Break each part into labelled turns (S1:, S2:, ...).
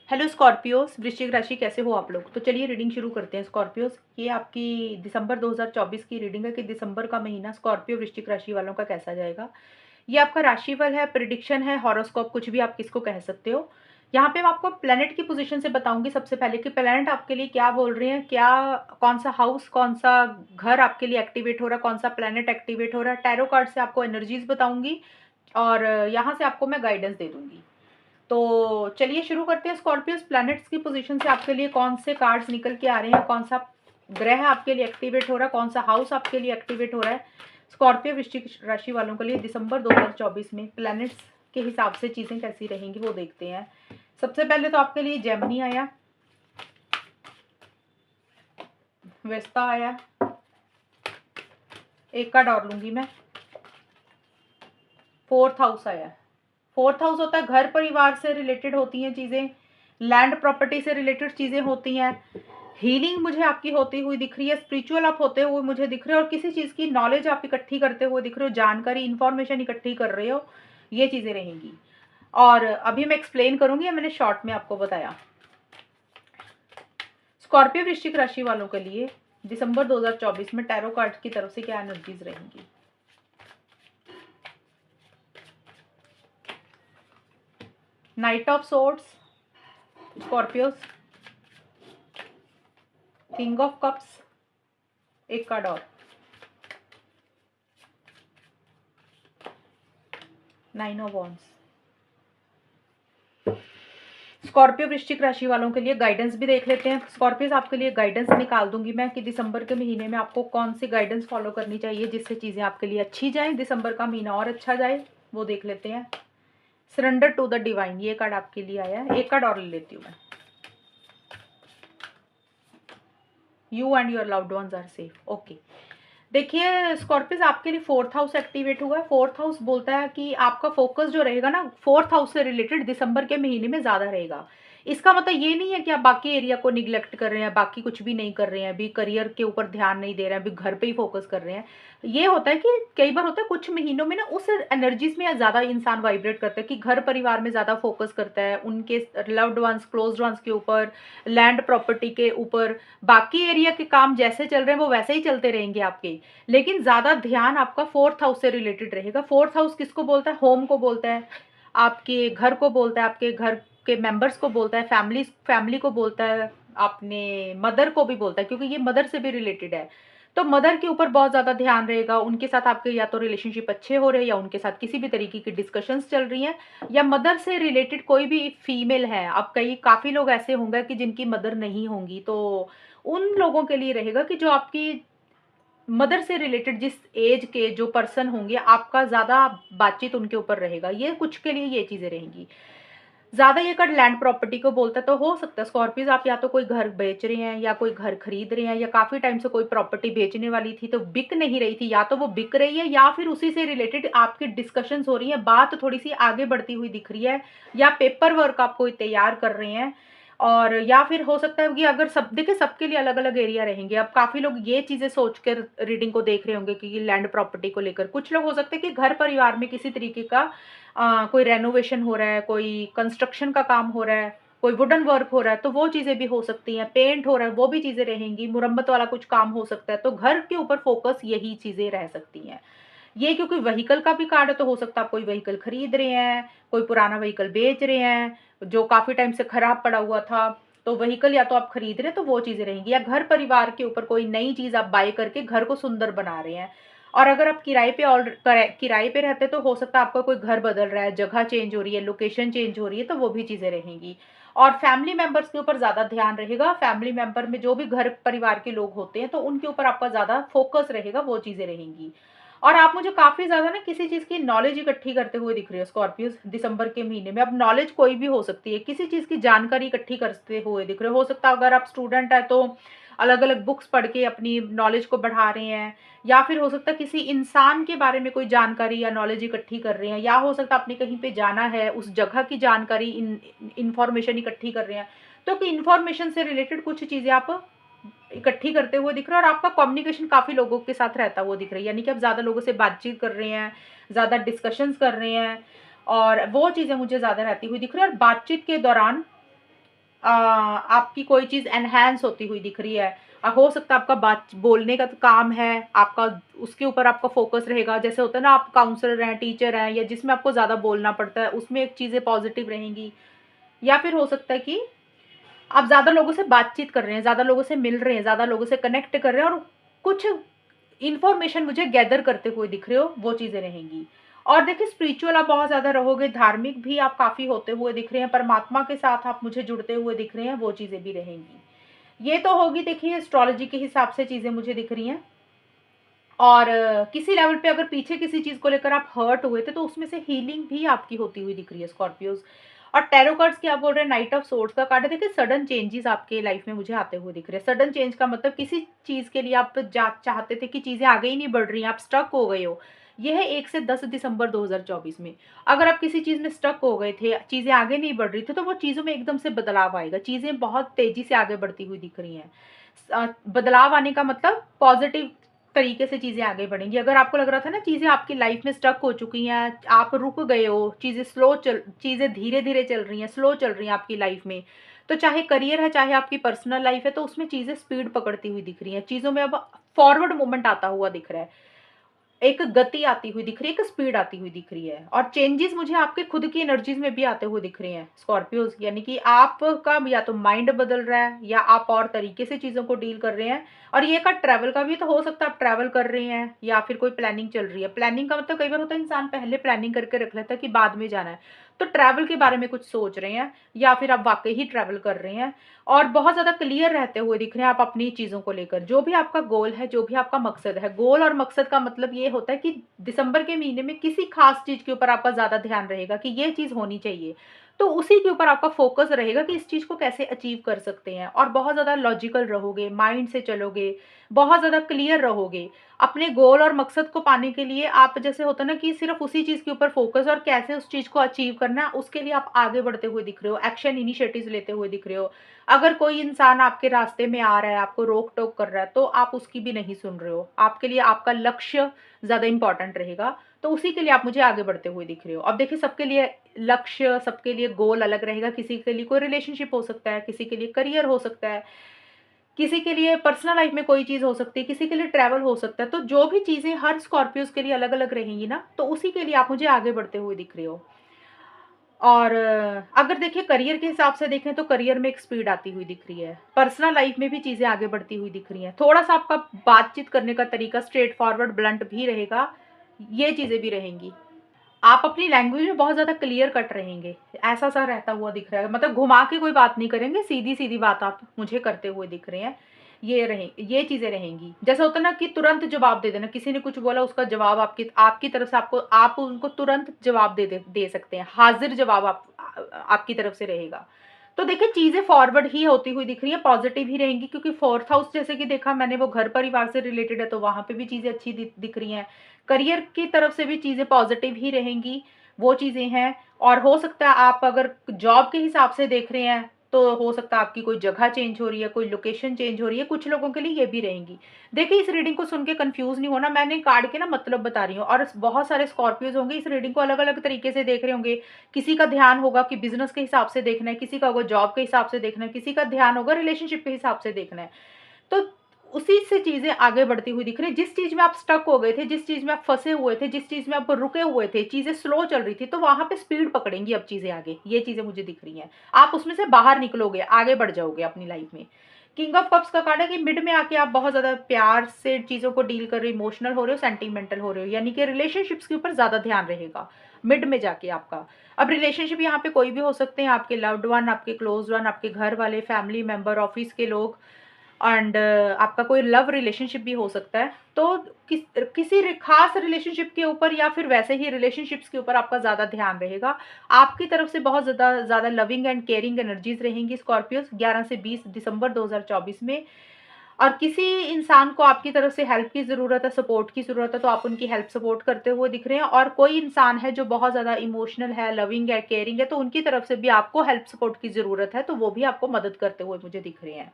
S1: Hello Scorpios, वृश्चिक राशि कैसे हो आप लोग। तो चलिए रीडिंग शुरू करते हैं स्कॉर्पियोस। ये आपकी दिसंबर 2024 की रीडिंग है कि दिसंबर का महीना स्कॉर्पियो वृश्चिक राशि वालों का कैसा जाएगा। ये आपका राशिफल है, प्रिडिक्शन है, हॉरोस्कोप, कुछ भी आप किसको कह सकते हो। यहाँ पे मैं आपको प्लेनेट की पोजीशन से बताऊंगी सबसे पहले कि प्लेनेट आपके लिए क्या बोल रहे हैं, क्या कौन सा हाउस, कौन सा घर आपके लिए एक्टिवेट हो रहा है, कौन सा प्लेनेट एक्टिवेट हो रहा है। टैरो कार्ड से आपको एनर्जीज बताऊंगी और यहाँ से आपको मैं गाइडेंस दे दूंगी। तो चलिए शुरू करते हैं। स्कॉर्पियस प्लैनेट्स की पोजीशन से आपके लिए कौन से कार्ड्स निकल के आ रहे हैं, कौन सा ग्रह आपके लिए एक्टिवेट हो रहा है, कौन सा हाउस आपके लिए एक्टिवेट हो रहा है। स्कॉर्पियो वृश्चिक राशि वालों के लिए दिसंबर 2024 में प्लैनेट्स के हिसाब से चीजें कैसी रहेंगी वो देखते हैं। सबसे पहले तो आपके लिए जेमिनी आया, वेस्टा आया, एक कार्ड और लूंगी मैं, फोर्थ हाउस आया। फोर्थ हाउस होता है घर परिवार से रिलेटेड होती हैं चीजें, लैंड प्रॉपर्टी से रिलेटेड चीजें होती हैं। हीलिंग मुझे आपकी होती हुई दिख रही है, स्पिरिचुअल आप होते हुए मुझे दिख रहे हो और किसी चीज की नॉलेज आप इकट्ठी करते हुए दिख रहे हो, जानकारी इंफॉर्मेशन इकट्ठी कर रहे हो, ये चीजें रहेंगी। और अभी मैं एक्सप्लेन करूंगी, मैंने शॉर्ट में आपको बताया। स्कॉर्पियो वृश्चिक राशि वालों के लिए दिसंबर 2024 में टैरो कार्ड की तरफ से क्या एनर्जीज रहेंगी। Night of swords, Scorpios, king of cups, एक कार्ड और, नाइन ऑफ वॉन्ड्स। स्कॉर्पियो वृश्चिक राशि वालों के लिए गाइडेंस भी देख लेते हैं। स्कॉर्पियोस आपके लिए गाइडेंस निकाल दूंगी मैं कि दिसंबर के महीने में आपको कौन सी गाइडेंस फॉलो करनी चाहिए जिससे चीजें आपके लिए अच्छी जाए, दिसंबर का महीना और अच्छा जाए, वो देख लेते हैं। सरेंडर टू द डिवाइन, ये कार्ड आपके लिए आया है, एक कार्ड और ले लेती हूँ मैं। You and your loved ones are safe. Okay, देखिए स्कॉर्पियस आपके लिए फोर्थ हाउस एक्टिवेट हुआ है। फोर्थ हाउस बोलता है कि आपका फोकस जो रहेगा ना फोर्थ हाउस से रिलेटेड दिसंबर के महीने में ज्यादा रहेगा। इसका मतलब ये नहीं है कि आप बाकी एरिया को निग्लेक्ट कर रहे हैं, बाकी कुछ भी नहीं कर रहे हैं, अभी करियर के ऊपर ध्यान नहीं दे रहे हैं, अभी घर पे ही फोकस कर रहे हैं। ये होता है कि कई बार होता है कुछ महीनों में ना उस एनर्जीज में ज्यादा इंसान वाइब्रेट करता है कि घर परिवार में ज्यादा फोकस करता है, उनके लव्ड वंस, क्लोज्ड वंस के ऊपर, लैंड प्रॉपर्टी के ऊपर। बाकी एरिया के काम जैसे चल रहे हैं वो वैसे ही चलते रहेंगे आपके, लेकिन ज्यादा ध्यान आपका फोर्थ हाउस से रिलेटेड रहेगा। फोर्थ हाउस किसको बोलता है, होम को बोलता है, आपके घर को बोलता है, आपके घर के मेंबर्स को बोलता है, फैमिली फैमिली को बोलता है, अपने मदर को भी बोलता है क्योंकि ये मदर से भी रिलेटेड है। तो मदर के ऊपर बहुत ज्यादा ध्यान रहेगा, उनके साथ आपके या तो रिलेशनशिप अच्छे हो रहे हैं या उनके साथ किसी भी तरीके की डिस्कशंस चल रही हैं, या मदर से रिलेटेड कोई भी फीमेल है। अब कई काफी लोग ऐसे होंगे कि जिनकी मदर नहीं होंगी, तो उन लोगों के लिए रहेगा कि जो आपकी मदर से रिलेटेड जिस एज के जो पर्सन होंगे आपका ज्यादा बातचीत उनके ऊपर रहेगा, ये कुछ के लिए ये चीजें रहेंगी। ज्यादा ये कर लैंड प्रॉपर्टी को बोलता है, तो हो सकता है स्कॉर्पियोज आप या तो कोई घर बेच रहे हैं या कोई घर खरीद रहे हैं, या काफी टाइम से कोई प्रॉपर्टी बेचने वाली थी तो बिक नहीं रही थी, या तो वो बिक रही है या फिर उसी से रिलेटेड आपकी डिस्कशंस हो रही है, बात थोड़ी सी आगे बढ़ती हुई दिख रही है, या पेपर वर्क आप कोई तैयार कर रहे हैं। और या फिर हो सकता है कि अगर सब देखिए सबके लिए अलग अलग एरिया रहेंगे। अब काफी लोग ये चीजें सोच कर रीडिंग को देख रहे होंगे कि लैंड प्रॉपर्टी को लेकर, कुछ लोग हो सकते हैं कि घर परिवार में किसी तरीके का कोई रेनोवेशन हो रहा है, कोई कंस्ट्रक्शन का काम हो रहा है, कोई वुडन वर्क हो रहा है, तो वो चीजें भी हो सकती हैं, पेंट हो रहा है वो भी चीजें रहेंगी, मुरम्मत वाला कुछ काम हो सकता है, तो घर के ऊपर फोकस यही चीजें रह सकती हैं। ये क्योंकि व्हीकल का भी कार्ड है तो हो सकता है आप कोई व्हीकल खरीद रहे हैं, कोई पुराना व्हीकल बेच रहे हैं जो काफी टाइम से खराब पड़ा हुआ था, तो व्हीकल या तो आप खरीद रहे हैं तो वो चीजें रहेंगी, या घर परिवार के ऊपर कोई नई चीज आप बाय करके घर को सुंदर बना रहे हैं। और अगर आप किराए पे किराए पे रहते तो हो सकता है आपका कोई घर बदल रहा है, जगह चेंज हो रही है, लोकेशन चेंज हो रही है, तो वो भी चीजें रहेंगी। और फैमिली मेंबर्स के ऊपर ज्यादा ध्यान रहेगा, फैमिली मेंबर में जो भी घर परिवार के लोग होते हैं तो उनके ऊपर आपका ज्यादा फोकस रहेगा, वो चीजें रहेंगी। और आप मुझे काफी ज्यादा ना किसी चीज की नॉलेज इकट्ठी करते हुए दिख रही हो स्कॉर्पियो दिसंबर के महीने में। अब नॉलेज कोई भी हो सकती है, किसी चीज की जानकारी इकट्ठी करते हुए दिख रहे हो सकता है अगर आप स्टूडेंट है तो अलग अलग बुक्स पढ़ के अपनी नॉलेज को बढ़ा रहे हैं, या फिर हो सकता है किसी इंसान के बारे में कोई जानकारी या नॉलेज इकट्ठी कर रहे हैं, या हो सकता है आपने कहीं पे जाना है उस जगह की जानकारी इंफॉर्मेशन इकट्ठी कर रहे हैं। तो कि इंफॉर्मेशन से रिलेटेड कुछ चीजें आप इकट्ठी करते हुए दिख रहा है, और आपका कम्युनिकेशन काफी लोगों के साथ रहता हुआ दिख रहा है, यानी कि आप ज्यादा लोगों से बातचीत कर रहे हैं, ज्यादा डिस्कशंस कर रहे हैं, और वो चीजें मुझे ज्यादा रहती हुई दिख रही है। और बातचीत के दौरान आपकी कोई चीज़ एनहांस होती हुई दिख रही है। हो सकता है आपका बात बोलने का काम है, आपका उसके ऊपर आपका फ़ोकस रहेगा। जैसे होता है ना, आप काउंसलर हैं, टीचर हैं, या जिसमें आपको ज़्यादा बोलना पड़ता है, उसमें एक चीज़ें पॉज़िटिव रहेंगी। या फिर हो सकता है कि आप ज़्यादा लोगों से बातचीत कर रहे हैं, ज़्यादा लोगों से मिल रहे हैं, ज़्यादा लोगों से कनेक्ट कर रहे हैं और कुछ इन्फॉर्मेशन मुझे गैदर करते हुए दिख रहे हो, वो चीज़ें रहेंगी। और देखिए, स्पिरिचुअल आप बहुत ज़्यादा रहोगे, धार्मिक भी आप काफ़ी होते हुए दिख रहे हैं, परमात्मा के साथ आप मुझे जुड़ते हुए दिख रहे हैं, वो चीज़ें भी रहेंगी। ये तो होगी देखिए एस्ट्रोलॉजी के हिसाब से चीज़ें मुझे दिख रही हैं। और किसी लेवल पे अगर पीछे किसी चीज़ को लेकर आप हर्ट हुए थे, तो उसमें से हीलिंग भी आपकी होती हुई दिख रही है स्कॉर्पियोज़। और टैरो कार्ड्स की आप बोल रहे हैं, नाइट ऑफ सोर्ड्स का कार्ड है। देखिए, सडन चेंजेस आपके लाइफ में मुझे आते हुए दिख रहे हैं। सडन चेंज का मतलब किसी चीज़ के लिए आप चाहते थे कि चीज़ें आगे ही नहीं बढ़ रही हैं, आप स्टक हो गए हो। ये है 1 से 10 दिसंबर 2024 में। अगर आप किसी चीज़ में स्टक हो गए थे, चीज़ें आगे नहीं बढ़ रही थी, तो वो चीज़ों में एकदम से बदलाव आएगा। चीज़ें बहुत तेज़ी से आगे बढ़ती हुई दिख रही हैं। बदलाव आने का मतलब पॉजिटिव तरीके से चीज़ें आगे बढ़ेंगी। अगर आपको लग रहा था ना चीज़ें आपकी लाइफ में स्टक हो चुकी हैं, आप रुक गए हो, चीज़ें धीरे-धीरे चल रही हैं, स्लो चल रही हैं आपकी लाइफ में, तो चाहे करियर है, चाहे आपकी पर्सनल लाइफ है, तो उसमें चीज़ें स्पीड पकड़ती हुई दिख रही हैं। चीज़ों में अब फॉरवर्ड मूवमेंट आता हुआ दिख रहा है। एक गति आती हुई दिख रही है, एक स्पीड आती हुई दिख रही है, और चेंजेस मुझे आपके खुद की एनर्जीज में भी आते हुए दिख रहे हैं स्कॉर्पियोज। यानी कि आपका या तो माइंड बदल रहा है, या आप और तरीके से चीज़ों को डील कर रहे हैं। और ये का ट्रैवल का भी तो हो सकता है, आप ट्रैवल कर रहे हैं या फिर कोई प्लानिंग चल रही है। प्लानिंग का मतलब कई बार होता है इंसान पहले प्लानिंग करके रख लेता है कि बाद में जाना है, तो ट्रैवल के बारे में कुछ सोच रहे हैं, या फिर आप वाकई ही ट्रैवल कर रहे हैं और बहुत ज़्यादा क्लियर रहते हुए दिख रहे हैं आप अपनी चीज़ों को लेकर। जो भी आपका गोल है, जो भी आपका मकसद है, गोल और मकसद का मतलब ये होता है कि दिसंबर के महीने में किसी खास चीज़ के ऊपर आपका ज़्यादा ध्यान रहेगा कि ये चीज़ होनी चाहिए। तो उसी के ऊपर आपका फ़ोकस रहेगा कि इस चीज़ को कैसे अचीव कर सकते हैं, और बहुत ज़्यादा लॉजिकल रहोगे, माइंड से चलोगे, बहुत ज़्यादा क्लियर रहोगे। अपने गोल और मकसद को पाने के लिए आप, जैसे होता है ना कि सिर्फ़ उसी चीज़ के ऊपर फ़ोकस, और कैसे उस चीज़ को अचीव करना है, उसके लिए आप आगे बढ़ते हुए दिख रहे हो, एक्शन इनिशिएटिव्स लेते हुए दिख रहे हो। अगर कोई इंसान आपके रास्ते में आ रहा है, आपको रोक-टोक कर रहा है, तो आप उसकी भी नहीं सुन रहे हो। आपके लिए आपका लक्ष्य ज़्यादा इम्पोर्टेंट रहेगा, तो उसी के लिए आप मुझे आगे बढ़ते हुए दिख रहे हो। अब देखिए, सबके लिए लक्ष्य, सबके लिए गोल अलग रहेगा। किसी के लिए कोई रिलेशनशिप हो सकता है, किसी के लिए करियर हो सकता है, किसी के लिए पर्सनल लाइफ में कोई चीज़ हो सकती है, किसी के लिए ट्रैवल हो सकता है। तो जो भी चीज़ें हर स्कॉर्पियोज़ के लिए अलग-अलग रहेंगी ना, तो उसी के लिए आप मुझे आगे बढ़ते हुए दिख रहे हो। और अगर देखिए करियर के हिसाब से देखें, तो करियर में एक स्पीड आती हुई दिख रही है। पर्सनल लाइफ में भी चीज़ें आगे बढ़ती हुई दिख रही हैं। थोड़ा-सा आपका बातचीत करने का तरीका स्ट्रेट फॉरवर्ड ब्लंट भी रहेगा, ये चीज़ें भी रहेंगी। आप अपनी लैंग्वेज में बहुत ज़्यादा क्लियर कट रहेंगे, ऐसा-सा रहता हुआ दिख रहा है। मतलब घुमा के कोई बात नहीं करेंगे, सीधी-सीधी बात आप मुझे करते हुए दिख रहे हैं। ये चीज़ें रहेंगी। जैसा होता है ना कि तुरंत जवाब दे देना, किसी ने कुछ बोला उसका जवाब आपकी आपकी तरफ से आप उनको तुरंत जवाब दे सकते हैं। हाज़िर जवाब आपकी तरफ से रहेगा। तो देखिए, चीज़ें फॉरवर्ड ही होती हुई दिख रही हैं, पॉज़िटिव ही रहेंगी, क्योंकि 4th हाउस जैसे कि देखा मैंने, वो घर परिवार से रिलेटेड है, तो वहाँ पे भी चीज़ें अच्छी दिख रही हैं। करियर की तरफ से भी चीज़ें पॉज़िटिव ही रहेंगी, वो चीज़ें हैं। और हो सकता है आप अगर जॉब के हिसाब से देख रहे हैं, तो हो सकता है आपकी कोई जगह चेंज हो रही है, कोई लोकेशन चेंज हो रही है, कुछ लोगों के लिए ये भी रहेंगी। देखिए, इस रीडिंग को सुन के कन्फ्यूज़ नहीं होना, मैंने कार्ड के ना मतलब बता रही हूँ, और बहुत सारे स्कॉर्पियोज़ होंगे इस रीडिंग को अलग-अलग तरीके से देख रहे होंगे। किसी का ध्यान होगा कि बिज़नेस के हिसाब से देखना है, किसी का होगा जॉब के हिसाब से देखना है, किसी का ध्यान होगा रिलेशनशिप के हिसाब से देखना है। तो उसी से चीज़ें आगे बढ़ती हुई दिख रही हैं। जिस चीज़ में आप स्टक हो गए थे, जिस चीज़ में आप फँसे हुए थे, जिस चीज़ में आप रुके हुए थे, चीज़ें स्लो चल रही थी, तो वहाँ पे स्पीड पकड़ेंगी अब चीज़ें आगे। ये चीज़ें मुझे दिख रही हैं। आप उसमें से बाहर निकलोगे, आगे बढ़ जाओगे अपनी लाइफ़ में। किंग ऑफ कप्स का कार्ड है कि मिड में आके आप बहुत ज़्यादा प्यार से चीज़ों को डील कर रहे हो, इमोशनल हो रहे हो, सेंटिमेंटल हो रहे हो, यानी कि रिलेशनशिप्स के ऊपर ज़्यादा ध्यान रहेगा, मिड में जाके आपका। अब रिलेशनशिप यहाँ पे कोई भी हो सकते हैं, आपके लव्ड वन, आपके क्लोज़ वन, आपके घर वाले, फैमिली मेंबर, ऑफ़िस के लोग, एंड आपका कोई लव रिलेशनशिप भी हो सकता है। तो किसी खास रिलेशनशिप के ऊपर, या फिर वैसे ही रिलेशनशिप्स के ऊपर आपका ज़्यादा ध्यान रहेगा। आपकी तरफ से बहुत ज़्यादा ज़्यादा लविंग एंड केयरिंग एनर्जीज रहेंगी स्कॉर्पियोस 11 से 20 दिसंबर 2024 में। और किसी इंसान को आपकी तरफ से हेल्प की ज़रूरत है, सपोर्ट की ज़रूरत है, तो आप उनकी हेल्प सपोर्ट करते हुए दिख रहे हैं। और कोई इंसान है जो बहुत ज़्यादा इमोशनल है, लविंग है, केयरिंग है, तो उनकी तरफ से भी आपको हेल्प सपोर्ट की ज़रूरत है, तो वो भी आपको मदद करते हुए मुझे दिख रहे हैं।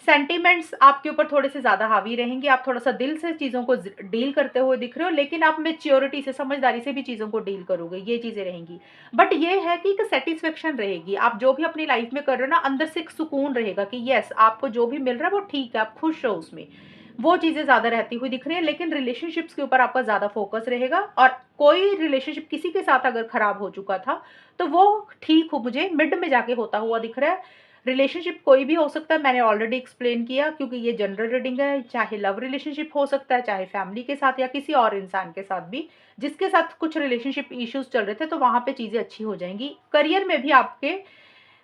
S1: सेंटिमेंट्स आपके ऊपर थोड़े से ज़्यादा हावी रहेंगे, आप थोड़ा-सा दिल से चीज़ों को डील करते हुए दिख रहे हो, लेकिन आप मैच्योरिटी से, समझदारी से भी चीज़ों को डील करोगे, ये चीज़ें रहेंगी। बट ये है कि एक सैटिस्फैक्शन रहेगी, आप जो भी अपनी लाइफ में कर रहे हो ना, अंदर से एक सुकून रहेगा कि येस, आपको जो भी मिल रहा है वो ठीक है, आप खुश हो उसमें। वो चीज़ें ज़्यादा रहती हुई दिख रही हैं, लेकिन रिलेशनशिप्स के ऊपर आपका ज़्यादा फ़ोकस रहेगा, और कोई रिलेशनशिप किसी के साथ अगर खराब हो चुका था, तो वो ठीक हो मुझे मिड में जाके होता हुआ दिख रहा है। रिलेशनशिप कोई भी हो सकता है, मैंने ऑलरेडी एक्सप्लेन किया, क्योंकि ये जनरल रीडिंग है, चाहे लव रिलेशनशिप हो सकता है, चाहे फैमिली के साथ या किसी और इंसान के साथ भी, जिसके साथ कुछ रिलेशनशिप इश्यूज़ चल रहे थे, तो वहाँ पे चीज़ें अच्छी हो जाएँगी। करियर में भी आपके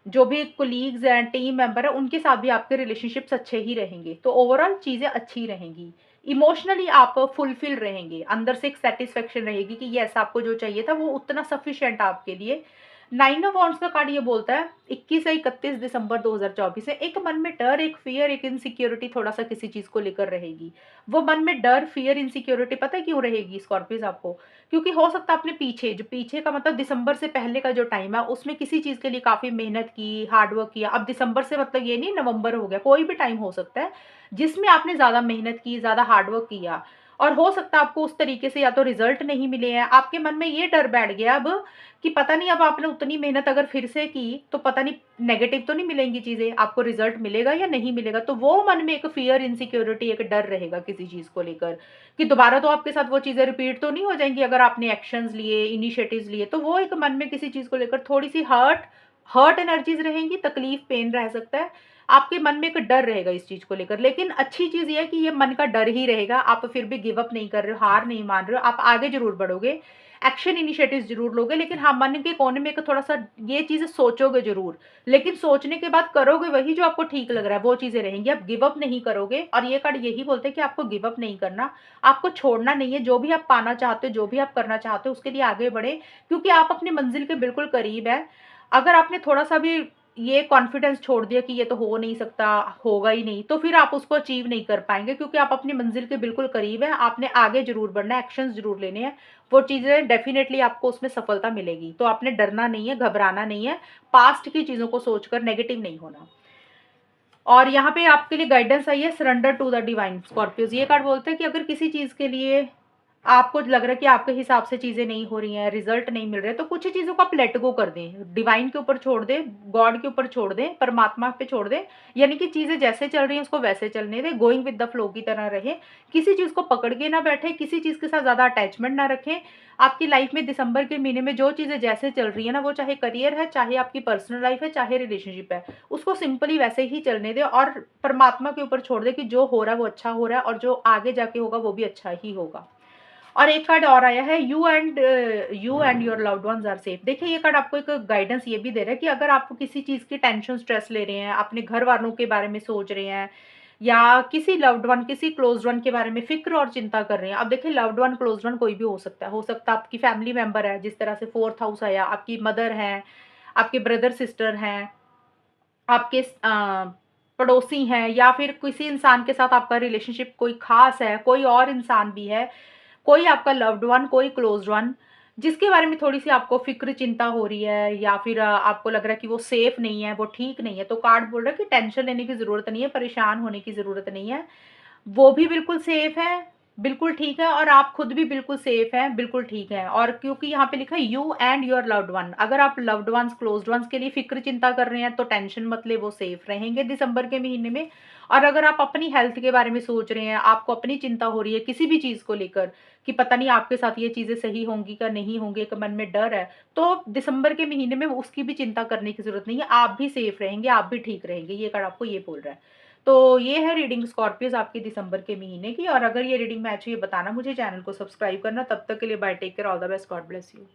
S1: जो भी कोलीग्स हैं, टीम मेंबर हैं, उनके साथ भी आपके रिलेशनशिप्स अच्छे ही रहेंगे। तो ओवरऑल चीज़ें अच्छी रहेंगी। इमोशनली आप फुलफिल रहेंगे, अंदर से एक सैटिस्फैक्शन रहेगी कि येस, आपको जो चाहिए था वो उतना सफिशिएंट आपके लिए। 9 ऑफ वांड्स का कार्ड ये बोलता है 21 से 31 दिसंबर 2024 से एक मन में डर, एक फ़ियर, एक इनसिक्योरिटी थोड़ा-सा किसी चीज़ को लेकर रहेगी। वो मन में डर, फ़ियर, इनसिक्योरिटी पता है क्यों रहेगी स्कॉर्पियोज़ आपको? क्योंकि हो सकता है आपने पीछे, जो पीछे का मतलब दिसंबर से पहले का जो टाइम है, उसमें किसी चीज़ के लिए काफ़ी मेहनत की, हार्ड वर्क किया। अब दिसंबर से मतलब ये नहीं नवंबर हो गया, कोई भी टाइम हो सकता है, जिसमें आपने ज़्यादा मेहनत की, ज़्यादा हार्ड वर्क किया, और हो सकता है आपको उस तरीके से या तो रिज़ल्ट नहीं मिले हैं। आपके मन में ये डर बैठ गया अब कि पता नहीं, अब आपने उतनी मेहनत अगर फिर से की, तो पता नहीं नेगेटिव तो नहीं मिलेंगी चीज़ें, आपको रिज़ल्ट मिलेगा या नहीं मिलेगा। तो वो मन में एक फ़ियर, इनसिक्योरिटी, एक डर रहेगा किसी चीज़ को लेकर। कि दोबारा तो आपके साथ वो चीज़ें रिपीट तो नहीं हो जाएँगी, अगर आपने एक्शंस लिए, इनिशिएटिव्स लिए, तो वो एक मन में किसी चीज़ को लेकर थोड़ी-सी हर्ट हर्ट एनर्जीज़ रहेंगी, तकलीफ़, पेन रह सकता है। आपके मन में एक डर रहेगा इस चीज़ को लेकर, लेकिन अच्छी चीज़ ये है कि ये मन का डर ही रहेगा, आप फिर भी गिव अप नहीं कर रहे हो, हार नहीं मान रहे हो, आप आगे ज़रूर बढ़ोगे, एक्शन इनिशिएटिव्स ज़रूर लोगे, लेकिन हाँ, मन के कोने में एक थोड़ा-सा ये चीज़ें सोचोगे ज़रूर, लेकिन सोचने के बाद करोगे वही जो आपको ठीक लग रहा है, वो चीज़ें रहेंगी, आप गिव अप नहीं करोगे। और ये कार्ड यही बोलते हैं कि आपको गिव अप नहीं करना, आपको छोड़ना नहीं है, जो भी आप पाना चाहते हो, जो भी आप करना चाहते हो, उसके लिए आगे बढ़ें, क्योंकि आप अपनी मंज़िल के बिल्कुल करीब हैं। अगर आपने थोड़ा-सा भी ये कॉन्फिडेंस छोड़ दिया कि ये तो हो नहीं सकता, होगा ही नहीं, तो फिर आप उसको अचीव नहीं कर पाएँगे, क्योंकि आप अपनी मंज़िल के बिल्कुल करीब हैं, आपने आगे ज़रूर बढ़ना है, एक्शंस ज़रूर लेने हैं, वो चीज़ें डेफ़िनेटली आपको उसमें सफलता मिलेगी। तो आपने डरना नहीं है, घबराना नहीं है, पास्ट की चीज़ों को सोचकर नेगेटिव नहीं होना। और यहाँ पे आपके लिए गाइडेंस आई है सरेंडर टू द डिवाइन स्कॉर्पियोज़। ये कार्ड बोलते हैं कि अगर किसी चीज़ के लिए आपको लग रहा है कि आपके हिसाब से चीज़ें नहीं हो रही हैं, रिज़ल्ट नहीं मिल रहे, तो कुछ चीज़ों को आप लेट गो कर दें। डिवाइन के ऊपर छोड़ दें, गॉड के ऊपर छोड़ दें, परमात्मा पे छोड़ दें। यानी कि चीज़ें जैसे चल रही हैं उसको वैसे चलने दें, गोइंग विद द फ्लो की तरह रहें। किसी चीज़ को पकड़ के ना बैठें, किसी चीज़ के साथ ज़्यादा अटैचमेंट ना रखें। आपकी लाइफ़ में दिसंबर के महीने में जो चीज़ें जैसे चल रही हैं ना, वो चाहे करियर है, चाहे आपकी पर्सनल लाइफ़ है, चाहे रिलेशनशिप है, उसको सिंपली वैसे ही चलने दें और परमात्मा के ऊपर छोड़ दें कि जो हो रहा है वो अच्छा हो रहा है, और जो आगे जाके होगा वो भी अच्छा ही होगा। और एक कार्ड और आया है, you and your loved ones are safe. देखिए, ये कार्ड आपको एक गाइडेंस ये भी दे रहा है कि अगर आप किसी चीज़ की टेंशन, स्ट्रेस ले रहे हैं, अपने घर वालों के बारे में सोच रहे हैं, या किसी लव्ड वन, किसी क्लोज्ड वन के बारे में फ़िक्र और चिंता कर रहे हैं। अब देखिए, लव्ड वन, क्लोज्ड वन कोई भी हो सकता है। हो सकता है आपकी फैमिली मेंबर है, जिस तरह से 4th हाउस आया, आपकी मदर हैं, आपके ब्रदर सिस्टर हैं, आपके पड़ोसी हैं, या फिर किसी इंसान के साथ आपका रिलेशनशिप कोई ख़ास है, कोई और इंसान भी है, कोई आपका लव्ड वन, कोई क्लोज्ड वन, जिसके बारे में थोड़ी-सी आपको फ़िक्र, चिंता हो रही है, या फिर आपको लग रहा है कि वो सेफ़ नहीं है, वो ठीक नहीं है, तो कार्ड बोल रहा है कि टेंशन लेने की ज़रूरत नहीं है, परेशान होने की ज़रूरत नहीं है। वो भी बिल्कुल सेफ़ है, बिल्कुल ठीक है, और आप खुद भी बिल्कुल सेफ़ हैं, बिल्कुल ठीक हैं। और क्योंकि यहाँ पे लिखा है you and your loved one, अगर आप लव्ड वन्स, क्लोज्ड वन्स के लिए फ़िक्र चिंता कर रहे हैं, तो टेंशन मत लें, वो सेफ़ रहेंगे दिसंबर के महीने में। और अगर आप अपनी हेल्थ के बारे में सोच रहे हैं, आपको अपनी चिंता हो रही है किसी भी चीज़ को लेकर कि पता नहीं आपके साथ ये चीज़ें सही होंगी या नहीं होंगी, एक मन में डर है, तो दिसंबर के महीने में उसकी भी चिंता करने की ज़रूरत नहीं है, आप भी सेफ़ रहेंगे, आप भी ठीक रहेंगे। ये कार्ड आपको ये बोल रहा है। तो ये है रीडिंग स्कॉर्पियोज़ आपकी दिसंबर के महीने की। और अगर ये रीडिंग मैच हुई, बताना मुझे, चैनल को सब्सक्राइब करना। तब तक के लिए bye, take care, all the best, God bless you.